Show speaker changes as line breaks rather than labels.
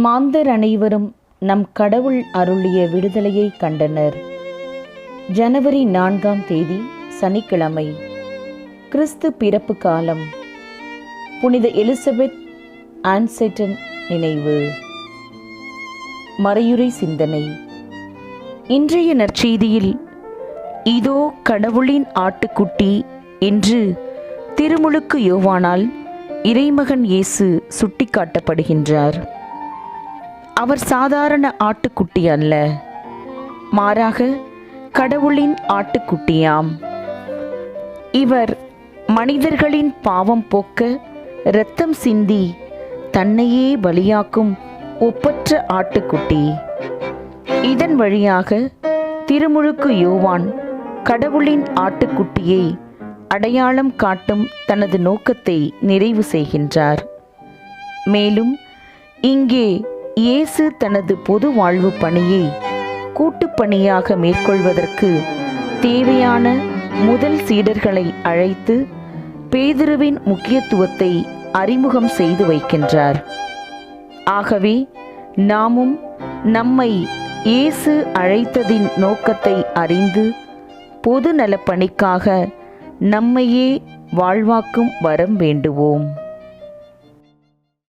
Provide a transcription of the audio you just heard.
மாந்தர் அனைவரும் நம் கடவுள் அருளிய விடுதலையை கண்டனர். ஜனவரி 4ஆம் தேதி சனிக்கிழமை. கிறிஸ்து பிறப்பு காலம். புனித எலிசபெத் ஆன்செட்டன் நினைவு. மறையுரை சிந்தனை. இன்றைய நற்செய்தியில் இதோ கடவுளின் ஆட்டுக்குட்டி என்று திருமுழுக்கு யோவானால் இறைமகன் இயேசு சுட்டிக்காட்டப்படுகின்றார். அவர் சாதாரண ஆட்டுக்குட்டி அல்ல, மாறாக கடவுளின் ஆட்டுக்குட்டியாம். இவர் மனிதர்களின் பாவம் போக்க இரத்தம் சிந்தி தன்னையே பலியாக்கும் ஒப்பற்ற ஆட்டுக்குட்டி. இதன் வழியாக திருமுழுக்கு யோவான் கடவுளின் ஆட்டுக்குட்டியை அடையாளம் காட்டும் தனது நோக்கத்தை நிறைவு செய்கின்றார். மேலும் இங்கே இயேசு தனது பொது வாழ்வு பணியை கூட்டுப்பணியாக மேற்கொள்வதற்கு தேவையான முதல் சீடர்களை அழைத்து பேதுருவின் முக்கியத்துவத்தை அறிமுகம் செய்து வைக்கின்றார். ஆகவே நாமும் நம்மை இயேசு அழைத்ததின் நோக்கத்தை அறிந்து பொது நலப்பணிக்காக நம்மையே வாழ்வாக்கும் வரம் வேண்டுவோம்.